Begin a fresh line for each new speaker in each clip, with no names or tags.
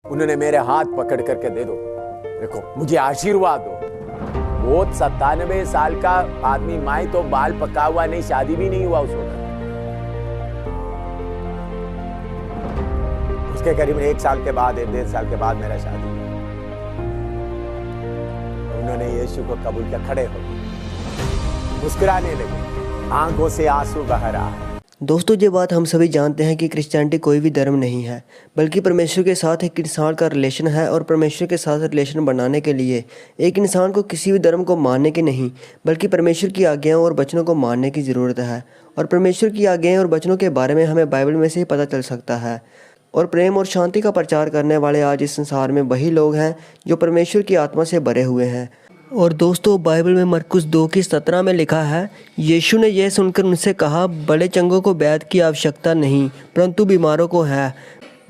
उन्होंने मेरे हाथ पकड़ करके दे दो, देखो मुझे आशीर्वाद दो। वो 97 साल का आदमी, मैं तो बाल पका हुआ नहीं, शादी भी नहीं हुआ उस वक्त। उसके करीब 1 साल के बाद, 1.5 साल के बाद मेरा शादी हुआ। उन्होंने यीशु को कबूल किया, खड़े हो मुस्कुराने लगे, आंखों से आंसू बह रहा है।
दोस्तों, ये बात हम सभी जानते हैं कि क्रिश्चियनिटी कोई भी धर्म नहीं है, बल्कि परमेश्वर के साथ एक इंसान का रिलेशन है। और परमेश्वर के साथ रिलेशन बनाने के लिए एक इंसान को किसी भी धर्म को मानने की नहीं, बल्कि परमेश्वर की आज्ञाओं और वचनों को मानने की ज़रूरत है। और परमेश्वर की आज्ञाएं और वचनों के बारे में हमें बाइबल में से ही पता चल सकता है। और प्रेम और शांति का प्रचार करने वाले आज इस संसार में वही लोग हैं जो परमेश्वर की आत्मा से भरे हुए हैं। और दोस्तों, बाइबल में मरकुस 2:17 में लिखा है, यीशु ने यह सुनकर उनसे कहा, बड़े चंगों को वैद्य की आवश्यकता नहीं, परंतु बीमारों को है।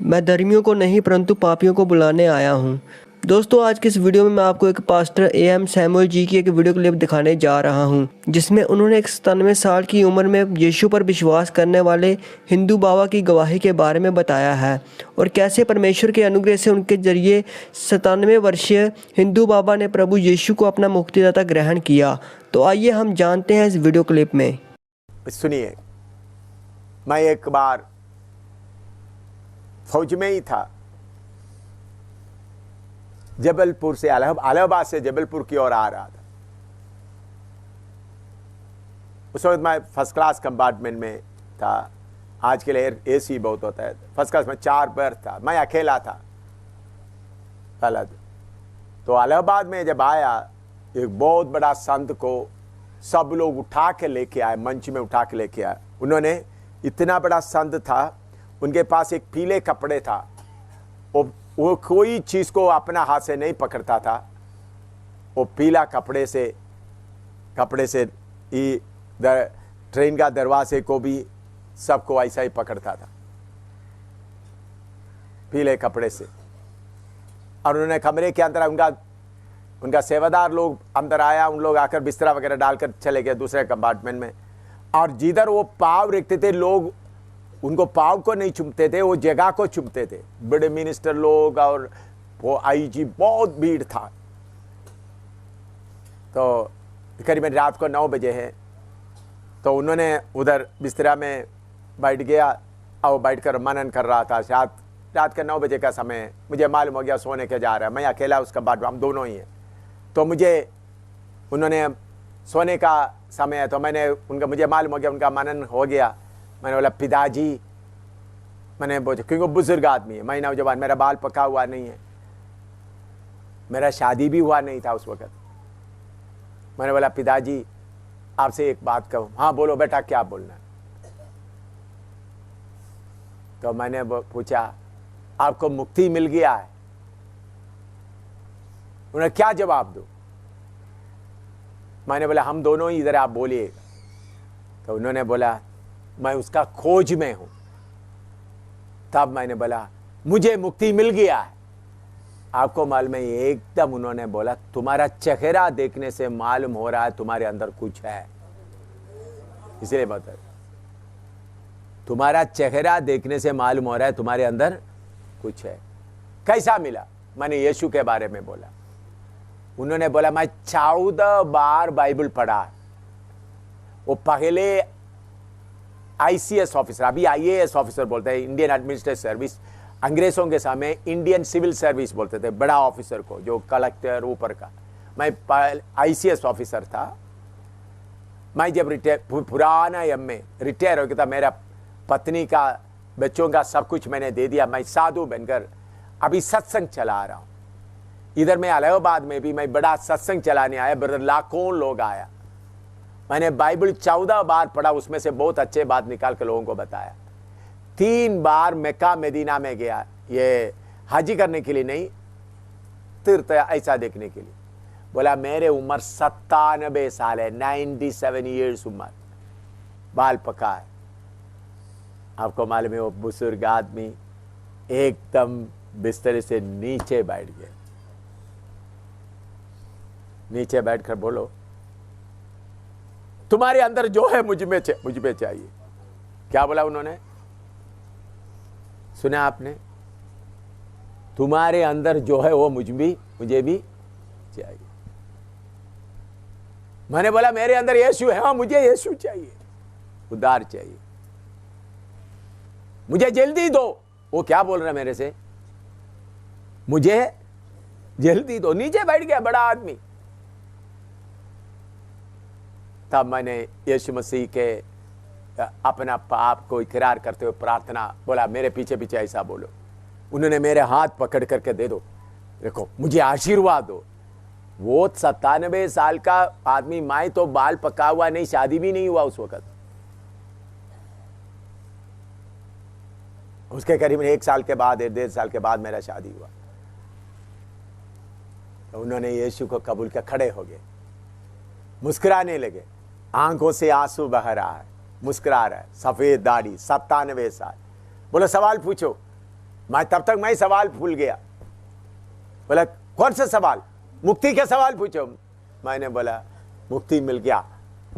मैं धर्मियों को नहीं परंतु पापियों को बुलाने आया हूँ। दोस्तों, आज के इस वीडियो में मैं आपको एक पास्टर A.M. सैमुअल जी की एक वीडियो क्लिप दिखाने जा रहा हूँ, जिसमें उन्होंने एक 97 साल की उम्र में यीशु पर विश्वास करने वाले हिंदू बाबा की गवाही के बारे में बताया है, और कैसे परमेश्वर के अनुग्रह से उनके जरिए 97 वर्षीय हिंदू बाबा ने प्रभु यीशु को अपना मुक्तिदाता ग्रहण किया। तो आइए हम जानते हैं इस वीडियो क्लिप में।
सुनिए, मैं एक बार फौज में ही था, जबलपुर से इलाहाबाद से जबलपुर की ओर आ रहा था। उस वक्त मैं फर्स्ट क्लास कंपार्टमेंट में था। आज के लिए AC बहुत होता है। फर्स्ट क्लास में 4 बर्थ था, मैं अकेला था पहला। तो इलाहाबाद में जब आया, एक बहुत बड़ा संत को सब लोग उठा के लेके आए, मंच में उठा के लेके आए। उन्होंने, इतना बड़ा संत था, उनके पास एक पीले कपड़े था। वो कोई चीज़ को अपना हाथ से नहीं पकड़ता था। वो पीला कपड़े से ट्रेन का दरवाजे को भी सबको ऐसा ही पकड़ता था, पीले कपड़े से। और उन्होंने कमरे के अंदर, उनका सेवादार लोग अंदर आया, उन लोग आकर बिस्तरा वगैरह डालकर चले गए दूसरे कंपार्टमेंट में। और जिधर वो पाँव रखते थे, लोग उनको पाँव को नहीं चूमते थे, वो जगह को चूमते थे। बड़े मिनिस्टर लोग और वो IG, बहुत भीड़ था। तो करीबन रात को 9 बजे है, तो उन्होंने उधर बिस्तरा में बैठ गया और बैठ कर मनन कर रहा था। रात का 9 बजे का समय है। मुझे मालूम हो गया सोने के जा रहा है। मैं अकेला उसका बाद, हम दोनों ही हैं। तो उन्होंने सोने का समय है, तो मुझे मालूम हो गया उनका मनन हो गया। मैंने बोला, पिताजी, मैंने बोला, क्योंकि वो बुजुर्ग आदमी है, मैं नौजवान, मेरा बाल पका हुआ नहीं है, मेरा शादी भी हुआ नहीं था उस वक्त। मैंने बोला, पिताजी आपसे एक बात कहूँ। हाँ बोलो बेटा, क्या बोलना है? तो मैंने पूछा, आपको मुक्ति मिल गया है? उन्होंने क्या जवाब दूँ? मैंने बोला, हम दोनों ही इधर, आप बोलिएगा। तो उन्होंने बोला, मैं उसका खोज में हूं। तब मैंने बोला, मुझे मुक्ति मिल गया है। आपको मालूम है, एकदम उन्होंने बोला, तुम्हारा चेहरा देखने से मालूम हो रहा है तुम्हारे अंदर कुछ है। इसलिए बता, तुम्हारा चेहरा देखने से मालूम हो रहा है तुम्हारे अंदर कुछ है। कैसा मिला? मैंने यीशु के बारे में बोला। उन्होंने बोला, मैं 14 बार बाइबल पढ़ा। वो पहले ICS ऑफिसर, अभी IAS ऑफिसर बोलते हैं, इंडियन एडमिनिस्ट्रेटिव सर्विस। अंग्रेजों के समय इंडियन सिविल सर्विस बोलते थे, बड़ा ऑफिसर को, जो कलेक्टर ऊपर का। मैं ICS ऑफिसर था। मैं जब पुराना MA रिटायर हो गया था, मेरा पत्नी का, बच्चों का सब कुछ मैंने दे दिया। मैं साधु बनकर अभी सत्संग चला रहा हूँ। इधर मैं इलाहाबाद में भी मैं बड़ा सत्संग चलाने आया, ब्रदर, लाखों लोग आया। मैंने बाइबल 14 बार पढ़ा, उसमें से बहुत अच्छे बात निकाल के लोगों को बताया। 3 बार मक्का मदीना में गया, ये हाजी करने के लिए नहीं, तीर्थ ऐसा देखने के लिए। बोला, मेरे उम्र 97 साल है, 97 ईयर्स उम्र, बाल पका है। आपको मालूम है, वो बुजुर्ग आदमी एकदम बिस्तर से नीचे बैठ गया। नीचे बैठकर बोलो, तुम्हारे अंदर जो है मुझ में चाहिए। क्या बोला उन्होंने? सुना आपने? तुम्हारे अंदर जो है वो मुझे भी चाहिए। मैंने बोला मेरे अंदर यीशु है, हाँ मुझे यीशु चाहिए, उद्धार चाहिए, मुझे जल्दी दो। वो क्या बोल रहा है मेरे से, मुझे जल्दी दो। नीचे बैठ गया बड़ा आदमी। तब मैंने यीशु मसीह के अपना पाप को इकरार करते हुए प्रार्थना, बोला मेरे पीछे पीछे ऐसा बोलो। उन्होंने मेरे हाथ पकड़ करके दे दो, देखो मुझे आशीर्वाद दो। वो 97 साल का आदमी, मैं तो बाल पका हुआ नहीं, शादी भी नहीं हुआ उस वक्त। उसके करीब 1 साल के बाद, 1.5 साल के बाद मेरा शादी हुआ। तो उन्होंने यीशु को कबूल किया, खड़े हो गए, मुस्कुराने लगे, आंखों से आंसू बह रहा है, मुस्कुरा रहा है, सफेद दाढ़ी, 97 साल। बोला सवाल पूछो। तब तक मैं सवाल भूल गया। बोला कौन सा सवाल? मुक्ति का सवाल पूछो। मैंने बोला मुक्ति मिल गया।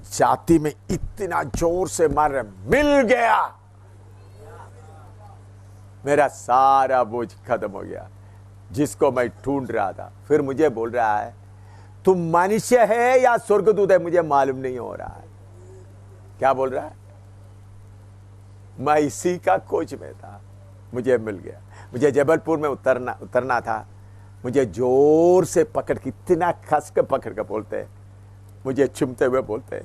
छाती में इतना जोर से मार रहे, मिल गया। मेरा सारा बोझ खत्म हो गया जिसको मैं ढूंढ रहा था। फिर मुझे बोल रहा है तुम मनुष्य है या स्वर्गदूत है, मुझे मालूम नहीं हो रहा है। क्या बोल रहा है? मैं इसी का खोज में था, मुझे मिल गया। मुझे जबलपुर में उतरना था। मुझे जोर से पकड़ के, इतना खस के पकड़ के बोलते, मुझे चुमते हुए बोलते,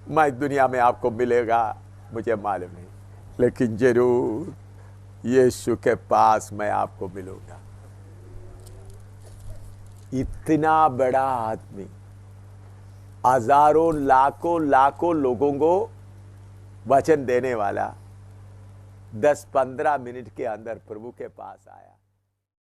मैं दुनिया में आपको मिलेगा मुझे मालूम नहीं, लेकिन जरूर यीशु के पास मैं आपको मिलूंगा। इतना बड़ा आदमी हजारों लाखों लोगों को वचन देने वाला 10-15 मिनट के अंदर प्रभु के पास आया।